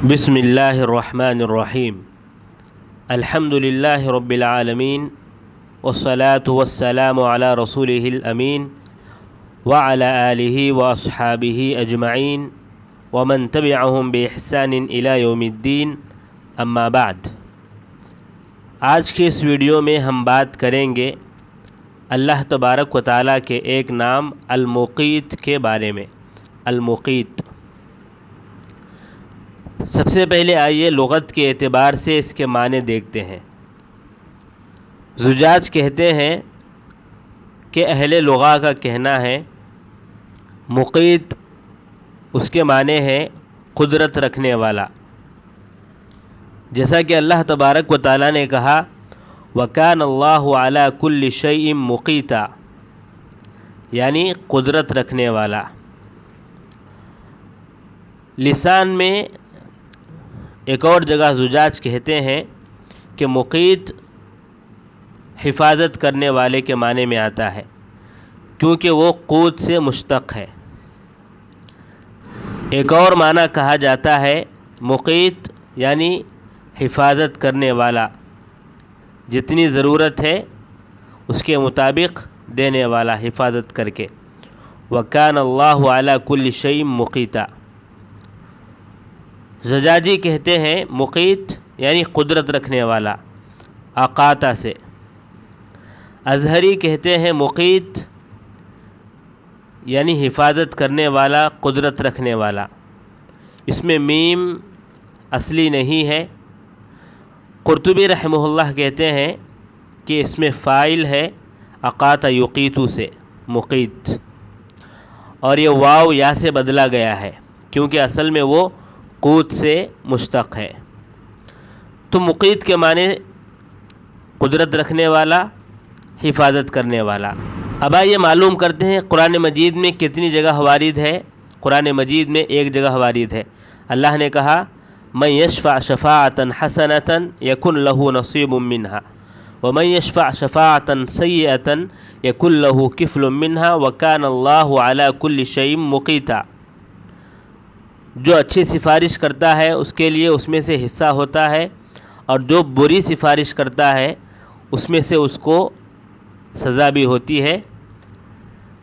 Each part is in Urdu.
بسم اللہ الرحمن الرحیم الحمد للہ رب العالمین والصلاة والسلام علی رسولہ الامین وعلی آلہ واصحابہ اجمعین ومن تبعہم بإحسان الی یوم الدین اما بعد۔ آج کے اس ویڈیو میں ہم بات کریں گے اللہ تبارک و تعالیٰ کے ایک نام المقیت کے بارے میں۔ المقیت، سب سے پہلے آئیے لغت کے اعتبار سے اس کے معنی دیکھتے ہیں۔ زجاج کہتے ہیں کہ اہل لغہ کا کہنا ہے مقیت اس کے معنی ہے قدرت رکھنے والا، جیسا کہ اللہ تبارک و تعالیٰ نے کہا وَكَانَ اللَّهُ عَلَى كُلِّ شَيْءٍ مُقِيتًا، یعنی قدرت رکھنے والا۔ لسان میں ایک اور جگہ زجاج کہتے ہیں کہ مقیت حفاظت کرنے والے کے معنی میں آتا ہے، کیونکہ وہ قوت سے مشتق ہے۔ ایک اور معنی کہا جاتا ہے مقیت یعنی حفاظت کرنے والا، جتنی ضرورت ہے اس کے مطابق دینے والا، حفاظت کر کے۔ وَكَانَ اللَّهُ عَلَى كُلِّ شَيْءٍ مُقِيتًا۔ زجاجی کہتے ہیں مقیت یعنی قدرت رکھنے والا، اقاتا سے۔ ازہری کہتے ہیں مقیت یعنی حفاظت کرنے والا، قدرت رکھنے والا۔ اس میں میم اصلی نہیں ہے۔ قرطبی رحمہ اللہ کہتے ہیں کہ اس میں فاعل ہے اقاتا یقیتو سے، مقیت، اور یہ واو یا سے بدلا گیا ہے کیونکہ اصل میں وہ قوت سے مشتق ہے۔ تو مقیت کے معنی قدرت رکھنے والا، حفاظت کرنے والا۔ اب آئیے معلوم کرتے ہیں قرآن مجید میں کتنی جگہ وارد ہے۔ قرآن مجید میں ایک جگہ وارد ہے۔ اللہ نے کہا من یشفع شفاعۃ حسنۃ یکن لہ نصیب منہا ومن یشفع شفاعۃ سیئۃ یکن لہ کفل منہا وکان اللہ علی کل شیء مقیتا۔ جو اچھی سفارش کرتا ہے اس کے لیے اس میں سے حصہ ہوتا ہے، اور جو بری سفارش کرتا ہے اس میں سے اس کو سزا بھی ہوتی ہے،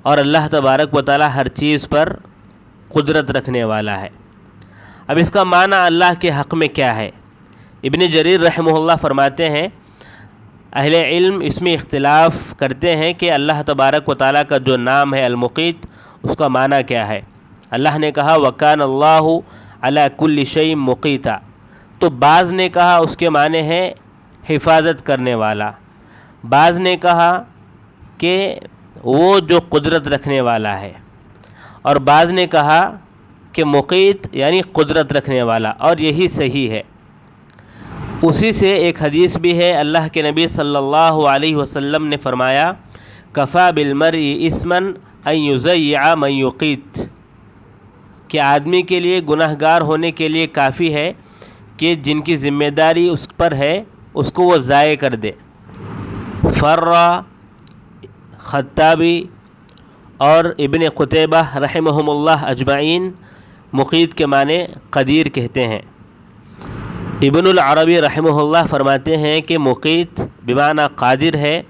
اور اللہ تبارک و تعالی ہر چیز پر قدرت رکھنے والا ہے۔ اب اس کا معنی اللہ کے حق میں کیا ہے؟ ابن جریر رحمہ اللہ فرماتے ہیں اہل علم اس میں اختلاف کرتے ہیں کہ اللہ تبارک و تعالی کا جو نام ہے المقیت، اس کا معنی کیا ہے۔ اللہ نے کہا وَكَانَ اللَّهُ عَلَى كُلِّ شَيْءٍ مُقِيتًا، تو بعض نے کہا اس کے معنی ہے حفاظت کرنے والا، بعض نے کہا کہ وہ جو قدرت رکھنے والا ہے، اور بعض نے کہا کہ مقیت یعنی قدرت رکھنے والا، اور یہی صحیح ہے۔ اسی سے ایک حدیث بھی ہے، اللہ کے نبی صلی اللہ علیہ وسلم نے فرمایا کفا بالمرء اثما ان یضیع من یقیت، کہ آدمی کے لیے گناہ گار ہونے کے لیے کافی ہے کہ جن کی ذمہ داری اس پر ہے اس کو وہ ضائع کر دے۔ فرا، خطابی اور ابن قتیبہ رحمہم اللہ اجمعین مقیت کے معنی قدیر کہتے ہیں۔ ابن العربی رحمہ اللہ فرماتے ہیں کہ مقیت بمعنی قادر ہے،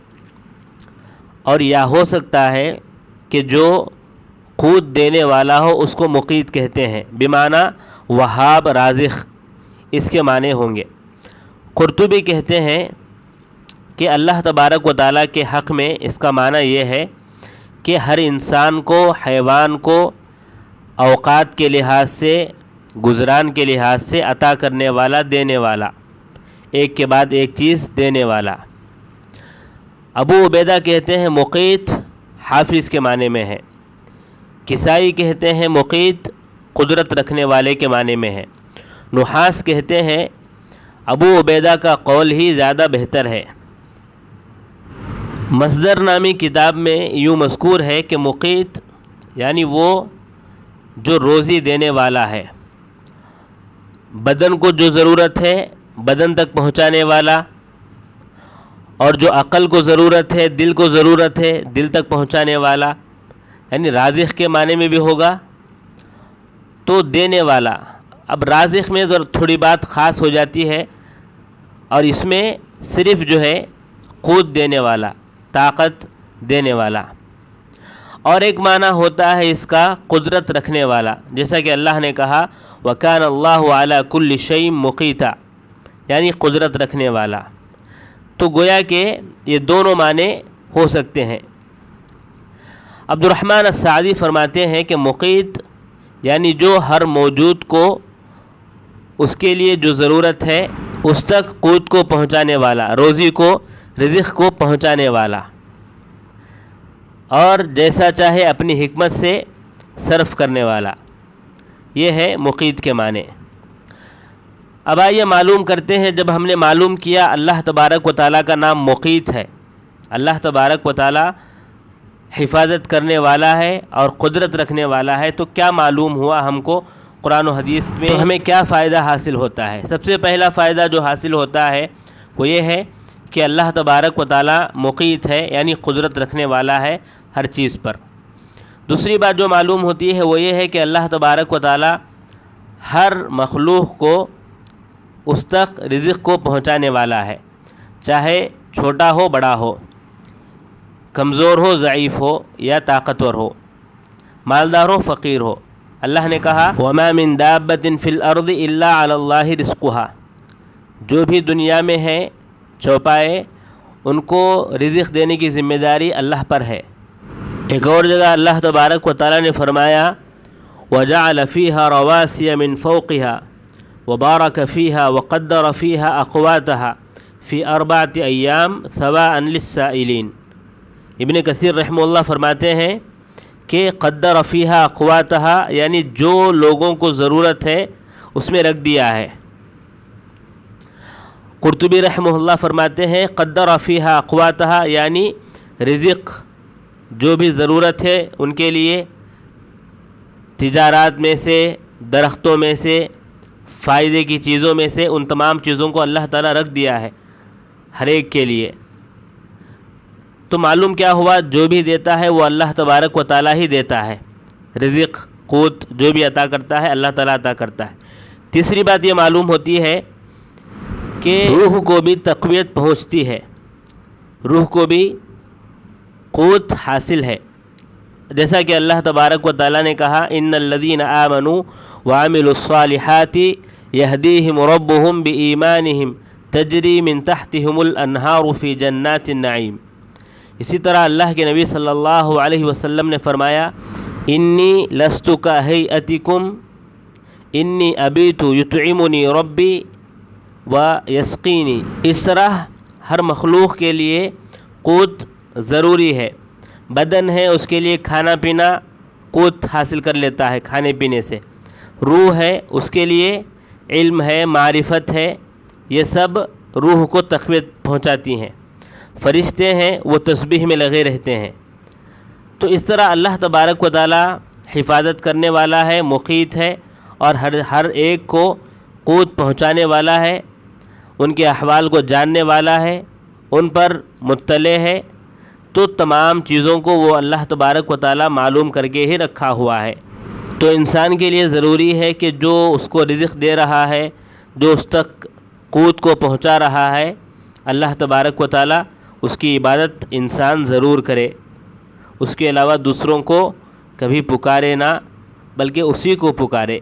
اور یا ہو سکتا ہے کہ جو قوت دینے والا ہو اس کو مقیت کہتے ہیں، بمعنی وہاب، رازق، اس کے معنی ہوں گے۔ قرطبی کہتے ہیں کہ اللہ تبارک و تعالیٰ کے حق میں اس کا معنی یہ ہے کہ ہر انسان کو، حیوان کو اوقات کے لحاظ سے، گزران کے لحاظ سے عطا کرنے والا، دینے والا، ایک کے بعد ایک چیز دینے والا۔ ابو عبیدہ کہتے ہیں مقیت حافظ کے معنی میں ہے۔ کسائی کہتے ہیں مقیت قدرت رکھنے والے کے معنی میں ہے۔ نحاس کہتے ہیں ابو عبیدہ کا قول ہی زیادہ بہتر ہے۔ مصدر نامی کتاب میں یوں مذکور ہے کہ مقیت یعنی وہ جو روزی دینے والا ہے، بدن کو جو ضرورت ہے بدن تک پہنچانے والا، اور جو عقل کو ضرورت ہے، دل کو ضرورت ہے، دل تک پہنچانے والا، یعنی رازق کے معنی میں بھی ہوگا تو دینے والا، اب رازق میں تھوڑی بات خاص ہو جاتی ہے، اور اس میں صرف جو ہے قوت دینے والا، طاقت دینے والا، اور ایک معنی ہوتا ہے اس کا قدرت رکھنے والا، جیسا کہ اللہ نے کہا وَكَانَ اللَّهُ عَلَى كُلِّ شَيْءٍ مُقِيتًا، یعنی قدرت رکھنے والا۔ تو گویا کہ یہ دونوں معنی ہو سکتے ہیں۔ عبد الرحمن السعدی فرماتے ہیں کہ مقیت یعنی جو ہر موجود کو اس کے لیے جو ضرورت ہے اس تک قوت کو پہنچانے والا، روزی کو، رزق کو پہنچانے والا، اور جیسا چاہے اپنی حکمت سے صرف کرنے والا، یہ ہے مقیت کے معنی۔ اب آئیے معلوم کرتے ہیں، جب ہم نے معلوم کیا اللہ تبارک و تعالیٰ کا نام مقیت ہے، اللہ تبارک و تعالیٰ حفاظت کرنے والا ہے اور قدرت رکھنے والا ہے، تو کیا معلوم ہوا ہم کو قرآن و حدیث میں ہمیں کیا فائدہ حاصل ہوتا ہے؟ سب سے پہلا فائدہ جو حاصل ہوتا ہے وہ یہ ہے کہ اللہ تبارک و تعالیٰ مقیت ہے، یعنی قدرت رکھنے والا ہے ہر چیز پر۔ دوسری بات جو معلوم ہوتی ہے وہ یہ ہے کہ اللہ تبارک و تعالیٰ ہر مخلوق کو اس تک رزق کو پہنچانے والا ہے، چاہے چھوٹا ہو بڑا ہو، کمزور ہو ضعیف ہو یا طاقتور ہو، مالدار ہو فقیر ہو۔ اللہ نے کہا وَمَا مِن دَابَّةٍ فِي الْأَرْضِ إِلَّا عَلَى اللَّهِ رِزْقُهَا، جو بھی دنیا میں ہے چوپائے ان کو رزق دینے کی ذمہ داری اللہ پر ہے۔ ایک اور جگہ اللہ تبارک و تعالیٰ نے فرمایا وَجَعَلَ فِيهَا رَوَاسِيَ مِن فَوْقِهَا وَبَارَكَ فِيهَا وَقَدَّرَ فِيهَا أَقْوَاتَهَا فِي 4 أَيَّامٍ سَوَاءً لِلسَّائِلِينَ۔ ابن کثیر رحمہ اللہ فرماتے ہیں کہ قدر فیہا اقواتہا یعنی جو لوگوں کو ضرورت ہے اس میں رکھ دیا ہے۔ قرطبی رحمہ اللہ فرماتے ہیں قدر فیہا اقواتہا یعنی رزق جو بھی ضرورت ہے ان کے لیے تجارات میں سے، درختوں میں سے، فائدے کی چیزوں میں سے، ان تمام چیزوں کو اللہ تعالیٰ رکھ دیا ہے ہر ایک کے لیے۔ تو معلوم کیا ہوا، جو بھی دیتا ہے وہ اللہ تبارک و تعالیٰ ہی دیتا ہے، رزق قوت جو بھی عطا کرتا ہے اللہ تعالیٰ عطا کرتا ہے۔ تیسری بات یہ معلوم ہوتی ہے کہ روح کو بھی تقویت پہنچتی ہے، روح کو بھی قوت حاصل ہے، جیسا کہ اللہ تبارک و تعالیٰ نے کہا ان الذین آمنوا وعملوا الصالحات یہدیہم ربہم بایمانہم تجری من تحتہم الانہار فی جنات النعیم۔ اسی طرح اللہ کے نبی صلی اللہ علیہ وسلم نے فرمایا انی لست کہیئتکم انی ابیت یطعمنی ربی و یسقینی۔ اس طرح ہر مخلوق کے لیے قوت ضروری ہے، بدن ہے اس کے لیے کھانا پینا قوت حاصل کر لیتا ہے کھانے پینے سے، روح ہے اس کے لیے علم ہے، معرفت ہے، یہ سب روح کو تقویت پہنچاتی ہیں۔ فرشتے ہیں وہ تسبیح میں لگے رہتے ہیں۔ تو اس طرح اللہ تبارک و تعالیٰ حفاظت کرنے والا ہے، مقیت ہے، اور ہر ایک کو قوت پہنچانے والا ہے، ان کے احوال کو جاننے والا ہے، ان پر مطلع ہے۔ تو تمام چیزوں کو وہ اللہ تبارک و تعالیٰ معلوم کر کے ہی رکھا ہوا ہے۔ تو انسان کے لیے ضروری ہے کہ جو اس کو رزق دے رہا ہے، جو اس تک قوت کو پہنچا رہا ہے، اللہ تبارک و تعالیٰ، اس کی عبادت انسان ضرور کرے، اس کے علاوہ دوسروں کو کبھی پکارے نہ، بلکہ اسی کو پکارے۔